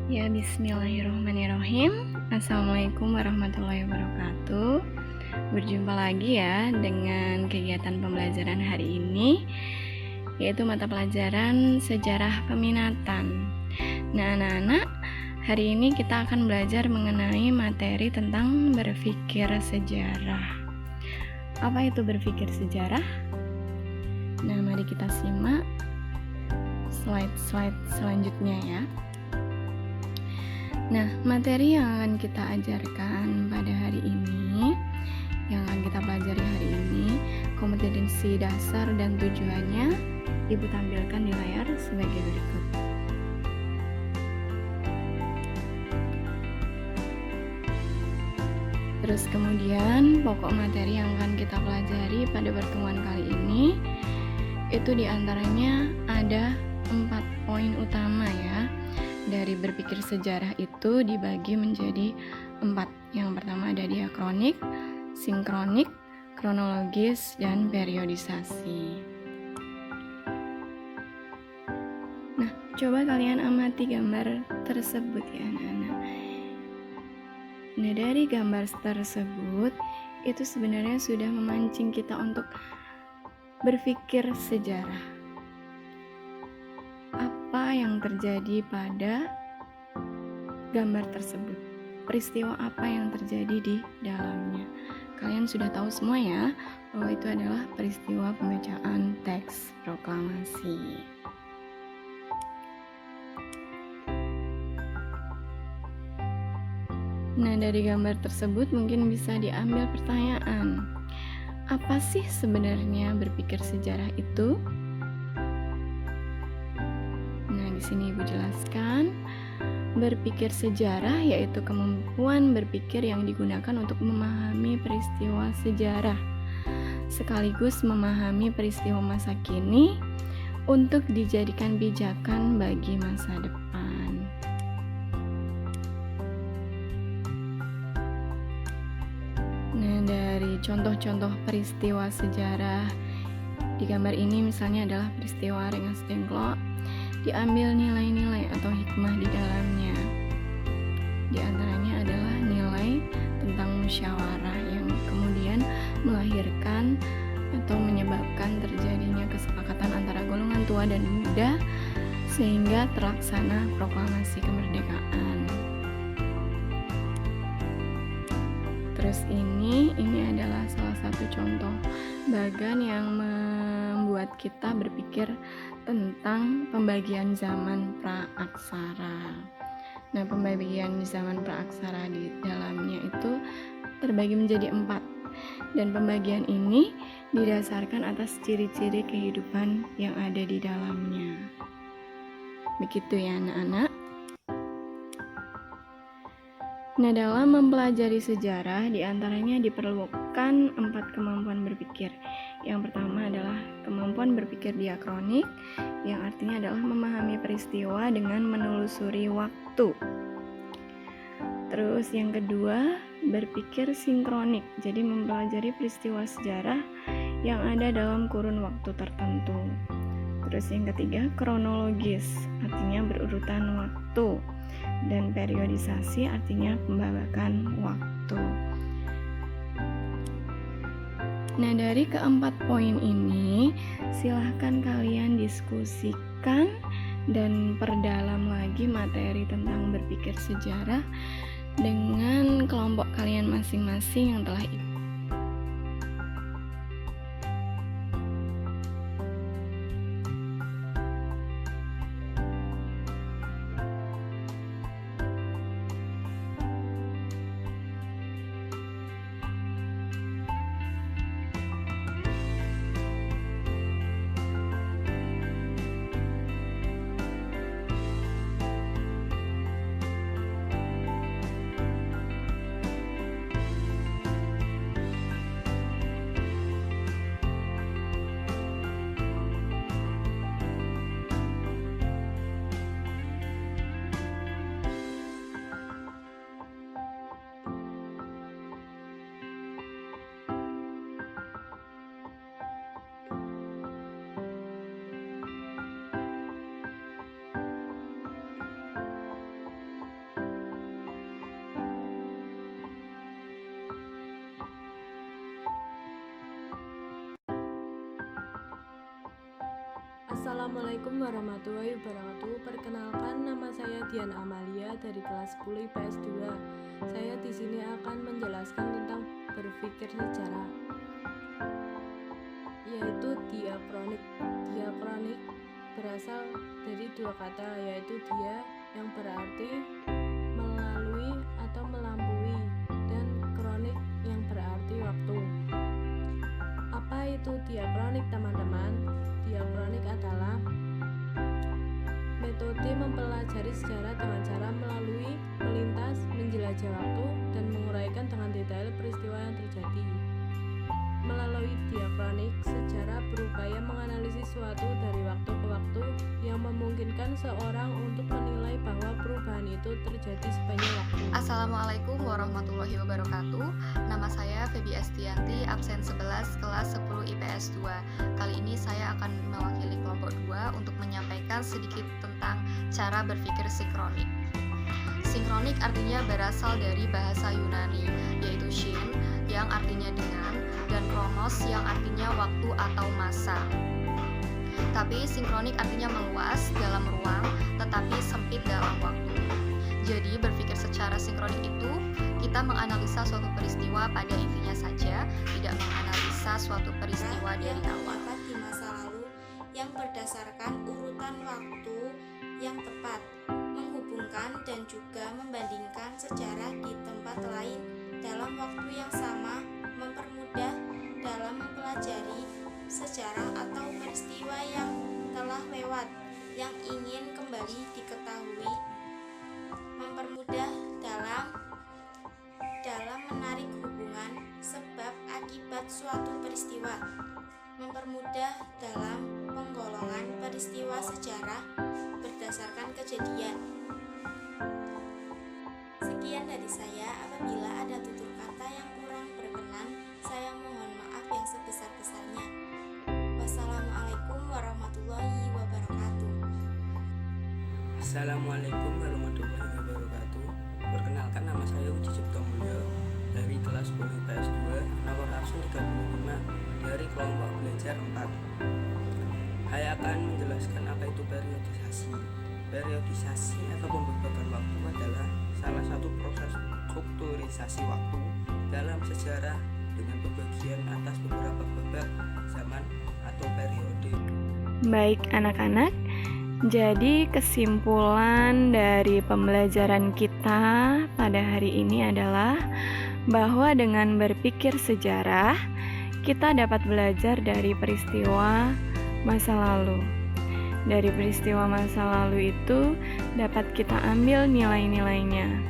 Ya, bismillahirrahmanirrahim. Assalamualaikum warahmatullahi wabarakatuh. Berjumpa lagi ya dengan kegiatan pembelajaran hari ini, yaitu mata pelajaran sejarah peminatan. Nah, anak-anak, hari ini kita akan belajar mengenai materi tentang berpikir sejarah. Apa itu berpikir sejarah? Nah, mari kita simak slide-slide selanjutnya ya. Nah, materi yang akan kita ajarkan pada hari ini, yang akan kita pelajari hari ini, kompetensi dasar dan tujuannya, Ibu tampilkan di layar sebagai berikut. Terus kemudian, pokok materi yang akan kita pelajari pada pertemuan kali ini, itu diantaranya ada 4 poin utama ya. Dari berpikir sejarah itu dibagi menjadi 4. Yang pertama ada diakronik, sinkronik, kronologis, dan periodisasi. Nah, coba kalian amati gambar tersebut ya anak-anak. Nah, dari gambar tersebut itu sebenarnya sudah memancing kita untuk berpikir sejarah. Apa yang terjadi pada gambar tersebut? Peristiwa apa yang terjadi di dalamnya? Kalian sudah tahu semua ya, bahwa itu adalah peristiwa pembacaan teks proklamasi. Nah, dari gambar tersebut mungkin bisa diambil pertanyaan. Apa sih sebenarnya berpikir sejarah itu? Di sini Ibu jelaskan, berpikir sejarah yaitu kemampuan berpikir yang digunakan untuk memahami peristiwa sejarah, sekaligus memahami peristiwa masa kini untuk dijadikan pijakan bagi masa depan. Nah, dari contoh-contoh peristiwa sejarah di gambar ini misalnya adalah peristiwa Rengas Dengklok, diambil nilai-nilai atau hikmah di dalamnya. Di antaranya adalah nilai tentang musyawarah yang kemudian melahirkan atau menyebabkan terjadinya kesepakatan antara golongan tua dan muda sehingga terlaksana proklamasi kemerdekaan. Terus ini adalah salah satu contoh bagan yang membuat kita berpikir tentang pembagian zaman praaksara. Nah, pembagian zaman praaksara di dalamnya itu terbagi menjadi 4. Dan pembagian ini didasarkan atas ciri-ciri kehidupan yang ada di dalamnya. Begitu ya anak-anak. Nah, dalam mempelajari sejarah diantaranya diperlukan 4 kemampuan berpikir. Yang pertama adalah kemampuan berpikir diakronik, yang artinya adalah memahami peristiwa dengan menelusuri waktu. Terus yang kedua, berpikir sinkronik, jadi mempelajari peristiwa sejarah yang ada dalam kurun waktu tertentu. Terus yang ketiga, kronologis, artinya berurutan waktu. Dan periodisasi artinya pembabakan waktu. Nah, dari keempat poin ini silahkan kalian diskusikan dan perdalam lagi materi tentang berpikir sejarah dengan kelompok kalian masing-masing yang telah ikut. Assalamualaikum warahmatullahi wabarakatuh. Perkenalkan, nama saya Dian Amalia dari kelas 10 IPS 2. Saya di sini akan menjelaskan tentang berpikir sejarah, yaitu diakronik. Diakronik berasal dari dua kata, yaitu dia yang berarti melalui atau melampaui, dan kronik yang berarti waktu. Apa itu diakronik, teman-teman? Diakronik adalah metode mempelajari sejarah dengan cara melalui, melintas, menjelajah waktu, dan menguraikan dengan detail peristiwa yang terjadi. Melalui diakronik, sejarah berupaya menganalisis suatu dari waktu ke waktu yang memungkinkan seorang untuk menilai bahwa perubahan itu terjadi sepanjang waktu. Assalamualaikum warahmatullahi wabarakatuh. Nama saya Febi Estianti, absen 11 kelas 10 IPS 2. Kali ini saya akan mewakili kelompok 2 untuk menyampaikan sedikit tentang cara berpikir sinkronik. Sinkronik artinya berasal dari bahasa Yunani, yaitu shin yang artinya dengan dan kronos yang artinya waktu atau masa. Tapi sinkronik artinya meluas dalam ruang tetapi sempit dalam waktu. Jadi berpikir secara sinkronik itu kita menganalisa suatu peristiwa pada intinya saja, tidak menganalisa suatu peristiwa dari awal. Di masa lalu yang berdasarkan urutan waktu yang tepat, menghubungkan dan juga membandingkan sejarah di tempat lain dalam waktu yang sama, mempermudah dalam mempelajari sejarah atau peristiwa yang telah lewat yang ingin kembali diketahui, mempermudah dalam menarik hubungan sebab akibat suatu peristiwa, mempermudah dalam penggolongan peristiwa sejarah berdasarkan kejadian. Sekian dari saya. Apabila ada tutur kata yang kurang berkenan, saya mohon maaf yang sebesar-besarnya. Wassalamualaikum warahmatullahi wabarakatuh. Assalamualaikum warahmatullahi wabarakatuh. Perkenalkan, nama saya Uji Cipto Mulyo dari kelas 10 IPS 2, nomor absen 35 dari kelompok belajar 4. Saya akan menjelaskan apa itu periodisasi. Periodisasi atau pembagian waktu adalah salah satu proses strukturisasi waktu dalam sejarah dengan pembagian atas beberapa babak zaman atau periode. Baik anak-anak, jadi kesimpulan dari pembelajaran kita pada hari ini adalah bahwa dengan berpikir sejarah, kita dapat belajar dari peristiwa masa lalu. Dari peristiwa masa lalu itu dapat kita ambil nilai-nilainya.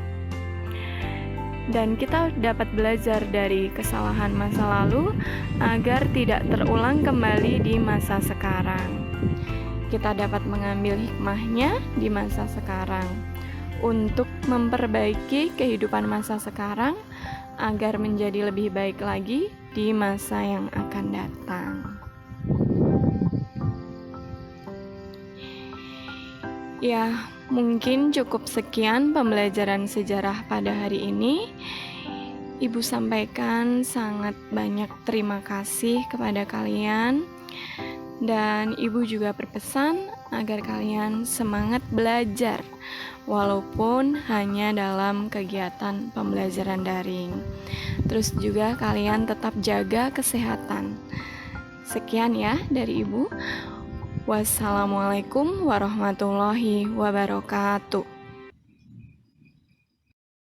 Dan kita dapat belajar dari kesalahan masa lalu agar tidak terulang kembali di masa sekarang. Kita dapat mengambil hikmahnya di masa sekarang untuk memperbaiki kehidupan masa sekarang agar menjadi lebih baik lagi di masa yang akan datang. Ya, mungkin cukup sekian pembelajaran sejarah pada hari ini. Ibu sampaikan sangat banyak terima kasih kepada kalian. Dan ibu juga berpesan agar kalian semangat belajar walaupun hanya dalam kegiatan pembelajaran daring. Terus juga kalian tetap jaga kesehatan. Sekian ya dari ibu. Wassalamualaikum warahmatullahi wabarakatuh.